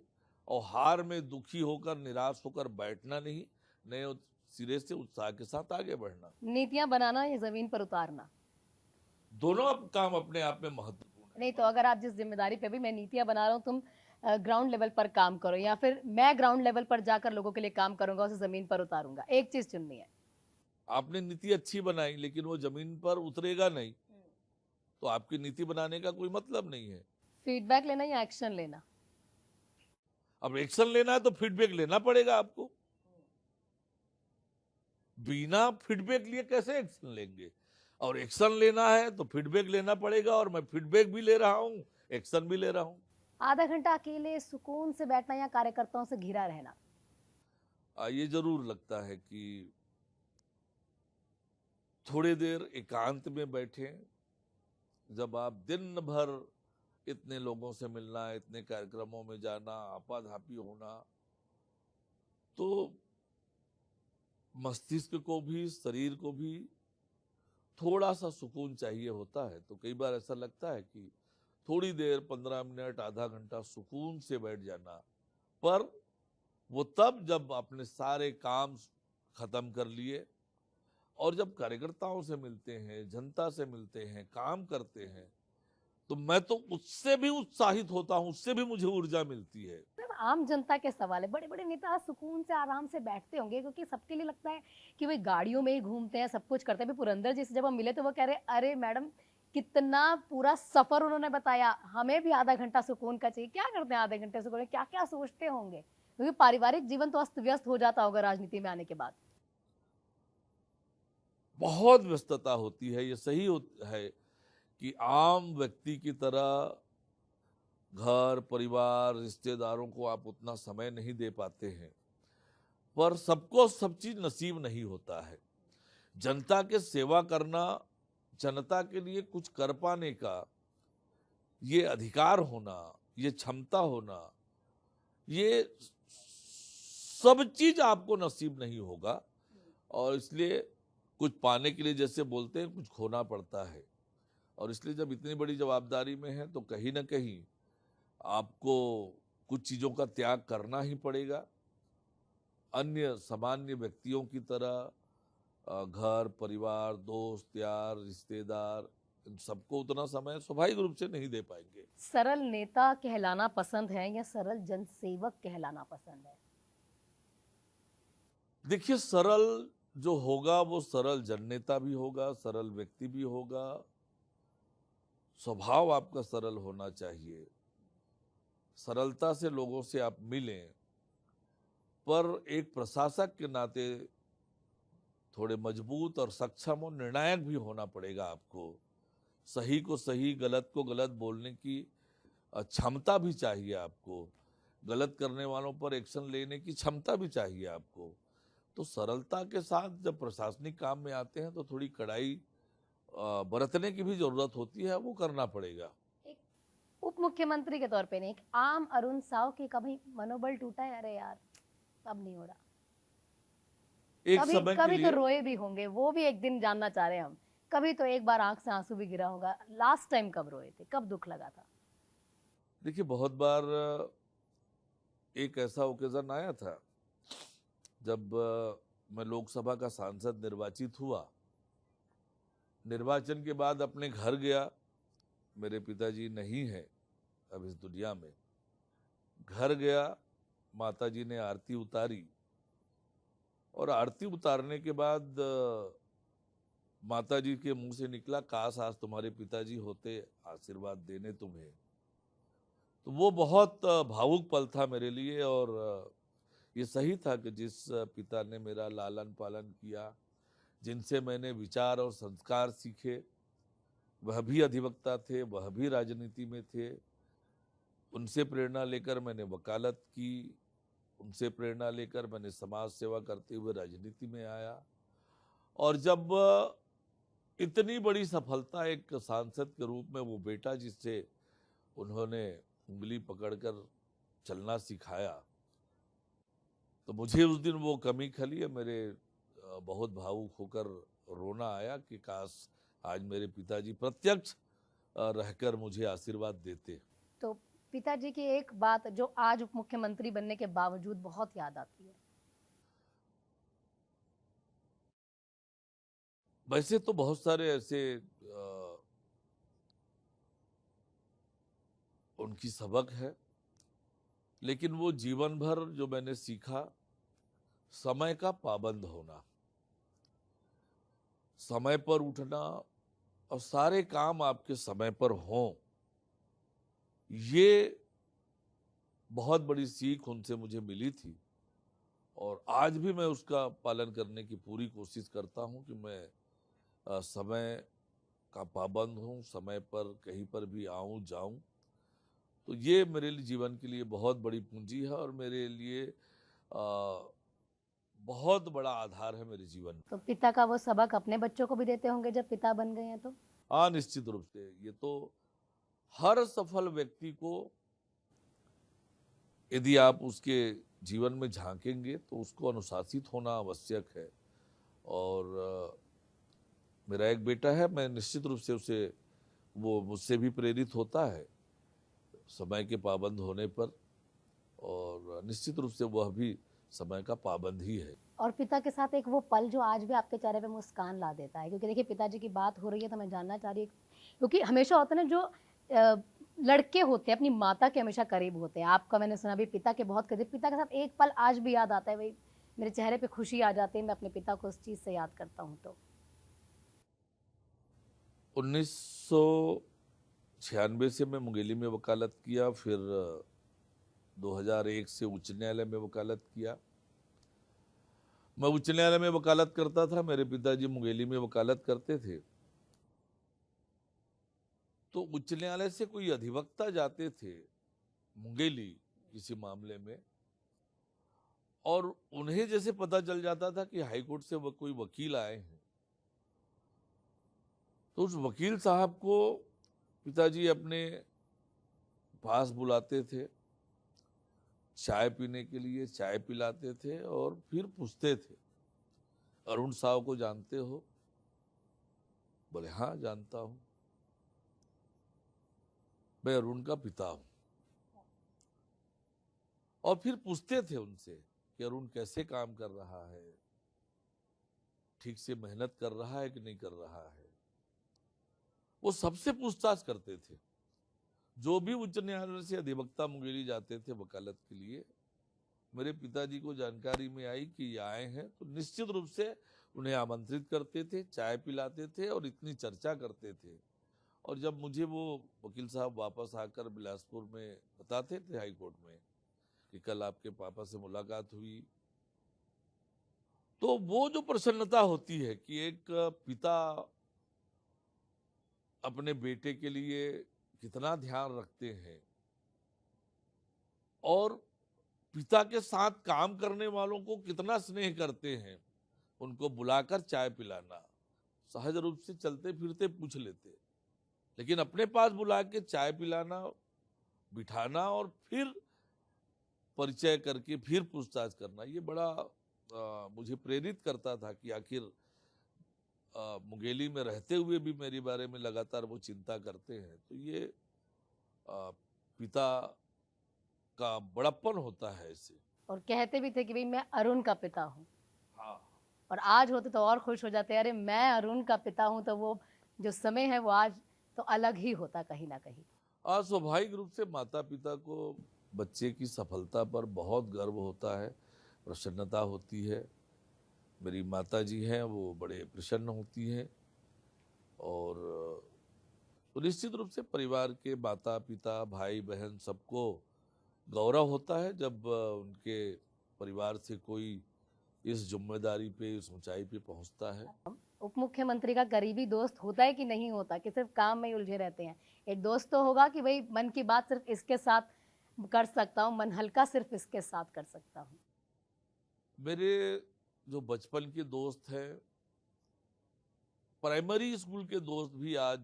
और हार में दुखी होकर निराश होकर बैठना नहीं, नए सिरे से उत्साह के साथ आगे बढ़ना। नीतियां बनाना या जमीन पर उतारना? दोनों काम अपने आप में महत्वपूर्ण है। नहीं तो अगर आप जिस जिम्मेदारी पे भी मैं नीतियां बना रहा हूँ, तुम ग्राउंड लेवल पर काम करो, या फिर मैं ग्राउंड लेवल पर जाकर लोगों के लिए काम करूंगा, उसे जमीन पर उतारूंगा, एक चीज चुननी है। आपने नीति अच्छी बनाई लेकिन वो जमीन पर उतरेगा नहीं, तो आपकी नीति बनाने का कोई मतलब नहीं है। फीडबैक लेना या एक्शन लेना? अब एक्शन लेना है तो फीडबैक लेना पड़ेगा आपको। बिना फीडबैक लिए कैसे एक्शन लेंगे? और एक्शन लेना है तो फीडबैक लेना पड़ेगा, और मैं फीडबैक भी ले रहा हूं, एक्शन भी ले रहा हूं। आधा घंटा अकेले सुकून से बैठना या कार्यकर्ताओं से घिरा रहना? ये जरूर लगता है कि थोड़ी देर एकांत में बैठे। जब आप दिन भर इतने लोगों से मिलना, इतने कार्यक्रमों में जाना, आपाधापी होना, तो मस्तिष्क को भी शरीर को भी थोड़ा सा सुकून चाहिए होता है। तो कई बार ऐसा लगता है कि थोड़ी देर 15 मिनट आधा घंटा सुकून से बैठ जाना, पर वो तब जब अपने सारे काम खत्म कर लिए और जब कार्यकर्ताओं से मिलते हैं, जनता से मिलते हैं, काम करते हैं, तो मैं तो उससे भी उत्साहित होता हूं, उससे भी मुझे ऊर्जा मिलती है। सिर्फ आम जनता के सवाल है, बड़े बड़े नेता सुकून से आराम से बैठते होंगे, क्योंकि सबके लिए लगता है कि वे गाड़ियों में ही घूमते हैं, सब कुछ करते हैं। अभी पुरंदर जी से जब हम मिले तो वो कह रहे, अरे मैडम कितना पूरा सफर उन्होंने बताया, हमें भी आधा घंटा सुकून का चाहिए। क्या करते हैं आधे घंटे सुकून में, क्या क्या सोचते होंगे? क्योंकि पारिवारिक जीवन तो अस्त व्यस्त हो जाता होगा राजनीति में आने के बाद। बहुत व्यस्तता होती है, ये सही है कि आम व्यक्ति की तरह घर परिवार रिश्तेदारों को आप उतना समय नहीं दे पाते हैं, पर सबको सब चीज नसीब नहीं होता है। जनता के सेवा करना, जनता के लिए कुछ कर पाने का ये अधिकार होना, ये क्षमता होना, ये सब चीज आपको नसीब नहीं होगा। और इसलिए कुछ पाने के लिए, जैसे बोलते हैं, कुछ खोना पड़ता है। और इसलिए जब इतनी बड़ी जवाबदारी में है तो कहीं ना कहीं आपको कुछ चीजों का त्याग करना ही पड़ेगा। अन्य सामान्य व्यक्तियों की तरह घर परिवार दोस्त यार रिश्तेदार, इन सबको उतना समय स्वाभाविक रूप से नहीं दे पाएंगे। सरल नेता कहलाना पसंद है या सरल जनसेवक कहलाना पसंद है? देखिए, सरल जो होगा वो सरल जननेता भी होगा, सरल व्यक्ति भी होगा। स्वभाव आपका सरल होना चाहिए, सरलता से लोगों से आप मिलें, पर एक प्रशासक के नाते थोड़े मजबूत और सक्षम और निर्णायक भी होना पड़ेगा आपको। सही को सही, गलत को गलत बोलने की क्षमता भी चाहिए आपको। गलत करने वालों पर एक्शन लेने की क्षमता भी चाहिए आपको। तो सरलता के साथ जब प्रशासनिक काम में आते हैं तो थोड़ी कड़ाई बरतने की भी जरूरत होती है, वो करना पड़ेगा। एक उप मुख्यमंत्री के तौर पे नहीं, एक आम अरुण साव की कभी मनोबल टूटा है? अरे यार अब नहीं हो रहा। एक कभी समय के कभी तो लिए रोए भी होंगे, वो भी एक दिन जानना चाह रहे हैं हम। कभी तो एक बार आंख से आंसू भी गिरा होगा। लास्ट टाइम कब रोए थे, कब दुख लगा था? देखिए, बहुत बार एक ऐसा ओकेजन आया था जब मैं लोकसभा का सांसद निर्वाचित हुआ। निर्वाचन के बाद अपने घर गया, मेरे पिताजी नहीं है अब इस दुनिया में। घर गया, माताजी ने आरती उतारी, और आरती उतारने के बाद माताजी के मुंह से निकला, काश आज तुम्हारे पिताजी होते आशीर्वाद देने तुम्हें। तो वो बहुत भावुक पल था मेरे लिए। और ये सही था कि जिस पिता ने मेरा लालन पालन किया, जिनसे मैंने विचार और संस्कार सीखे, वह भी अधिवक्ता थे, वह भी राजनीति में थे। उनसे प्रेरणा लेकर मैंने वकालत की, उनसे प्रेरणा लेकर मैंने समाज सेवा करते हुए राजनीति में आया। और जब इतनी बड़ी सफलता एक सांसद के रूप में, वो बेटा जिससे उन्होंने उंगली पकड़कर चलना सिखाया, तो मुझे उस दिन वो कमी खली है। मेरे बहुत भावुक होकर रोना आया कि काश आज मेरे पिताजी प्रत्यक्ष रहकर मुझे आशीर्वाद देते। तो पिताजी की एक बात जो आज उप मुख्यमंत्री बनने के बावजूद बहुत याद आती है? वैसे तो बहुत सारे ऐसे उनकी सबक है, लेकिन वो जीवन भर जो मैंने सीखा, समय का पाबंद होना, समय पर उठना और सारे काम आपके समय पर हों, ये बहुत बड़ी सीख उनसे मुझे मिली थी। और आज भी मैं उसका पालन करने की पूरी कोशिश करता हूं कि मैं समय का पाबंद हूं, समय पर कहीं पर भी आऊं जाऊं। तो ये मेरे लिए जीवन के लिए बहुत बड़ी पूंजी है और मेरे लिए बहुत बड़ा आधार है मेरे जीवन में। तो पिता का वो सबक अपने बच्चों को भी देते होंगे जब पिता बन गए हैं तो? हाँ, निश्चित रूप से ये तो हर सफल व्यक्ति को, यदि आप उसके जीवन में झांकेंगे तो उसको अनुशासित होना आवश्यक है। और मेरा एक बेटा है, मैं निश्चित रूप से उसे, वो मुझसे भी प्रेरित होता है समय के पाबंद होने पर, और निश्चित रूप से वह भी समय का पाबंद ही है। और पिता के साथ एक वो पल जो आज भी आपके चेहरे पे मुस्कान ला देता है, क्योंकि देखिए पिताजी की बात हो रही है तो मैं जानना चाह रही हूँ, क्योंकि हमेशा होता है ना जो लड़के होते हैं अपनी माता के हमेशा करीब होते हैं, आपका मैंने सुना भी पिता के बहुत करीब, पिता के साथ एक पल आज भी याद आता है, भाई मेरे चेहरे पे खुशी आ जाती है, मैं अपने पिता को उस चीज़ से याद करता हूँ। तो 1996 से मैं मुंगेली में वकालत किया, फिर 2001 से उच्च न्यायालय में वकालत किया। मैं उच्च न्यायालय में वकालत करता था, मेरे पिताजी मुंगेली में वकालत करते थे। तो उच्च न्यायालय से कोई अधिवक्ता जाते थे मुंगेली किसी मामले में, और उन्हें जैसे पता चल जाता था कि हाईकोर्ट से वो कोई वकील आए हैं, तो उस वकील साहब को पिताजी अपने पास बुलाते थे, चाय पीने के लिए चाय पिलाते थे और फिर पूछते थे, अरुण साहब को जानते हो? बोले हाँ जानता हूं, मैं अरुण का पिता हूं। और फिर पूछते थे उनसे कि अरुण कैसे काम कर रहा है, ठीक से मेहनत कर रहा है कि नहीं कर रहा है। वो सबसे पूछताछ करते थे। जो भी उच्च न्यायालय से अधिवक्ता मुंगेली जाते थे वकालत के लिए, मेरे पिताजी को जानकारी में आई कि ये आए हैं तो निश्चित रूप से उन्हें आमंत्रित करते थे, चाय पिलाते थे और इतनी चर्चा करते थे। और जब मुझे वो वकील साहब वापस आकर बिलासपुर में बताते थे हाई कोर्ट में कि कल आपके पापा से मुलाकात हुई, तो वो जो प्रसन्नता होती है कि एक पिता अपने बेटे के लिए कितना ध्यान रखते हैं, और पिता के साथ काम करने वालों को कितना स्नेह करते हैं, उनको बुलाकर चाय पिलाना, सहज रूप से चलते फिरते पूछ लेते, लेकिन अपने पास बुला के चाय पिलाना, बिठाना और फिर परिचय करके फिर पूछताछ करना, ये बड़ा मुझे प्रेरित करता था कि आखिर मुंगेली में रहते हुए भी मेरे बारे में लगातार वो चिंता करते हैं। तो ये पिता का बड़प्पन होता है इससे। और कहते भी थे कि भाई मैं अरुण का पिता हूँ, हाँ, और आज होते तो और खुश हो जाते, अरे मैं अरुण का पिता हूँ, तो वो जो समय है वो आज तो अलग ही होता कहीं ना कहीं। स्वाभाविक रूप से माता पिता को बच्चे की सफलता पर बहुत गर्व होता है, प्रसन्नता होती है। मेरी माता जी हैं, वो बड़े प्रसन्न होती हैं, और तो निश्चित रूप से परिवार के माता पिता भाई बहन सबको गौरव होता है जब उनके परिवार से कोई इस जिम्मेदारी पे, इस ऊंचाई पे पहुंचता है। उप मुख्यमंत्री का करीबी दोस्त होता है कि नहीं होता, कि सिर्फ काम में ही उलझे रहते हैं? एक दोस्त तो होगा कि भाई मन की बात सिर्फ इसके साथ कर सकता हूँ, मन हल्का सिर्फ इसके साथ कर सकता हूँ। मेरे जो बचपन के दोस्त हैं, प्राइमरी स्कूल के दोस्त भी आज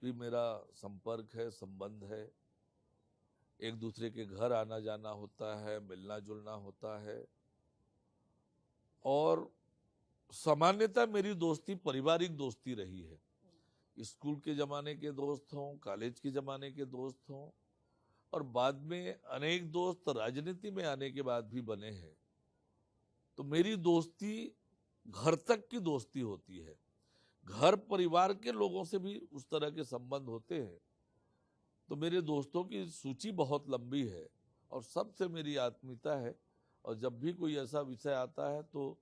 भी मेरा संपर्क है, संबंध है। एक दूसरे के घर आना जाना होता है, मिलना जुलना होता है, और सामान्यतः मेरी दोस्ती पारिवारिक दोस्ती रही है। स्कूल के ज़माने के दोस्त हों, कॉलेज के ज़माने के दोस्त हों, और बाद में अनेक दोस्त राजनीति में आने के बाद भी बने हैं। तो मेरी दोस्ती घर तक की दोस्ती होती है, घर परिवार के लोगों से भी उस तरह के संबंध होते हैं। तो मेरे दोस्तों की सूची बहुत लंबी है और सबसे मेरी आत्मीयता है। और जब भी कोई ऐसा विषय आता है तो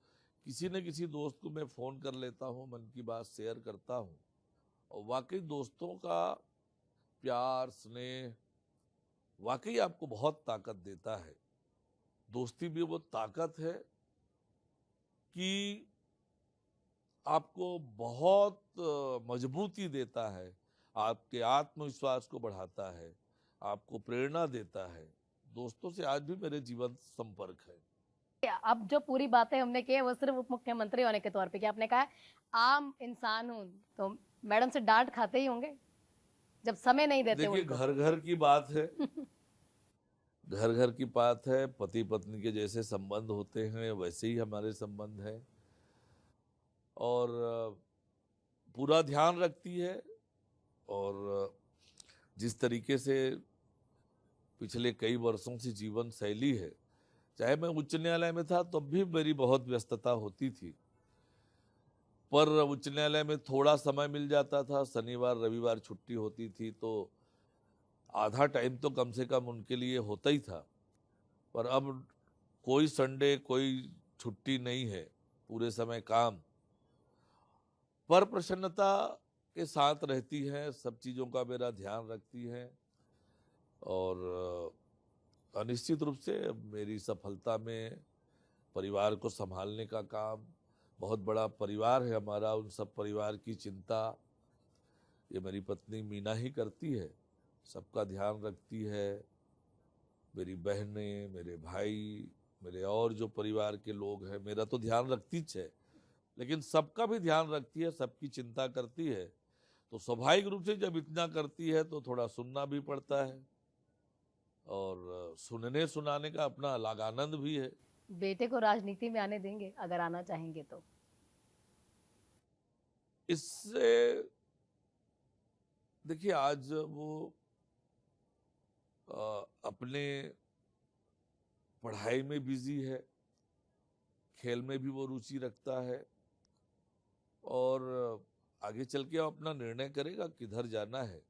किसी न किसी दोस्त को मैं फ़ोन कर लेता हूँ, मन की बात शेयर करता हूँ। और वाकई दोस्तों का प्यार, स्नेह वाकई आपको बहुत ताकत देता है। दोस्ती भी वो ताकत है कि आपको बहुत मजबूती देता है, आपके आत्मविश्वास को बढ़ाता है, आपको प्रेरणा देता है। दोस्तों से आज भी मेरे जीवन संपर्क है। अब जो पूरी बातें हमने की है वो सिर्फ उप मुख्यमंत्री होने के तौर पे कि आपने कहा आम इंसान हूँ, तो मैडम से डांट खाते ही होंगे जब समय नहीं देते देखिए, उनको। घर घर की बात है, घर घर की बात है। पति पत्नी के जैसे संबंध होते हैं वैसे ही हमारे संबंध हैं। और पूरा ध्यान रखती है। और जिस तरीके से पिछले कई वर्षों से जीवन शैली है, चाहे मैं उच्च न्यायालय में था तब भी मेरी बहुत व्यस्तता होती थी, पर उच्च न्यायालय में थोड़ा समय मिल जाता था, शनिवार रविवार छुट्टी होती थी, तो आधा टाइम तो कम से कम उनके लिए होता ही था। पर अब कोई संडे, कोई छुट्टी नहीं है, पूरे समय काम। पर प्रसन्नता के साथ रहती है, सब चीज़ों का मेरा ध्यान रखती है। और निश्चित रूप से मेरी सफलता में परिवार को संभालने का काम, बहुत बड़ा परिवार है हमारा, उन सब परिवार की चिंता ये मेरी पत्नी मीना ही करती है, सबका ध्यान रखती है। मेरी बहनें, मेरे भाई, मेरे और जो परिवार के लोग हैं, मेरा तो ध्यान रखती है, लेकिन सबका भी ध्यान रखती है, सबकी चिंता करती है। तो स्वाभाविक रूप से जब इतना करती है तो थोड़ा सुनना भी पड़ता है, और सुनने सुनाने का अपना अलग आनंद भी है। बेटे को राजनीति में आने देंगे अगर आना चाहेंगे तो? इससे देखिए, आज वो अपने पढ़ाई में बिजी है, खेल में भी वो रुचि रखता है, और आगे चल के वो अपना निर्णय करेगा किधर जाना है।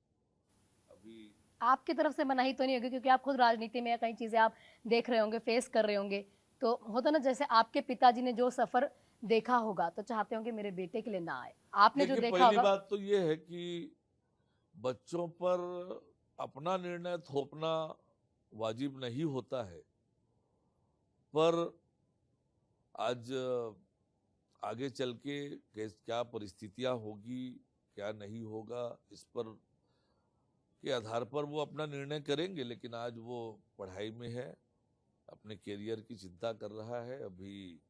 अभी आपकी तरफ से मनाही तो नहीं होगी क्योंकि आप खुद राजनीति में या कई चीजें आप देख रहे होंगे, फेस कर रहे होंगे, तो होता ना जैसे आपके पिताजी ने जो सफर देखा होगा तो चाहते होंगे मेरे बेटे के लिए ना आए, आपने जो देखिए, देखा पहली होगा। बात तो ये है कि बच्चों पर अपना निर्णय थोपना वाजिब नहीं होता है, पर आज आगे चल के क्या परिस्थितियां होगी, क्या नहीं होगा, इस पर के आधार पर वो अपना निर्णय करेंगे। लेकिन आज वो पढ़ाई में है, अपने करियर की चिंता कर रहा है अभी।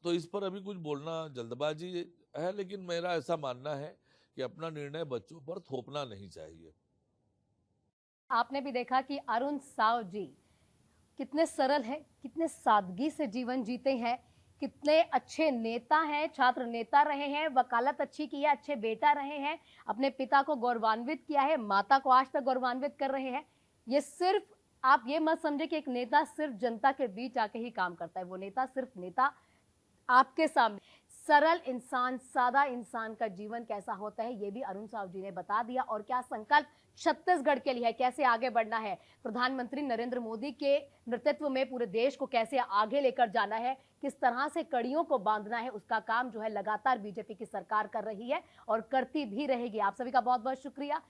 तो इस पर अभी कुछ बोलना जल्दबाजी है, लेकिन मेरा ऐसा मानना है कि अपना निर्णय बच्चों पर थोपना नहीं चाहिए। आपने भी देखा कि अरुण साव जी कितने सरल हैं, कितने सादगी से जीवन जीते हैं, कितने अच्छे नेता हैं, छात्र नेता रहे हैं, वकालत अच्छी की है, अच्छे बेटा रहे हैं, अपने पिता को गौरवान्वित किया है, माता को आज तक गौरवान्वित कर रहे हैं। ये सिर्फ आप ये मत समझे कि एक नेता सिर्फ जनता के बीच आके ही काम करता है, वो नेता सिर्फ नेता आपके सामने सरल इंसान, सादा इंसान का जीवन कैसा होता है ये भी अरुण साव जी ने बता दिया। और क्या संकल्प छत्तीसगढ़ के लिए है, कैसे आगे बढ़ना है, प्रधानमंत्री नरेंद्र मोदी के नेतृत्व में पूरे देश को कैसे आगे लेकर जाना है, किस तरह से कड़ियों को बांधना है, उसका काम जो है लगातार बीजेपी की सरकार कर रही है और करती भी रहेगी। आप सभी का बहुत बहुत शुक्रिया।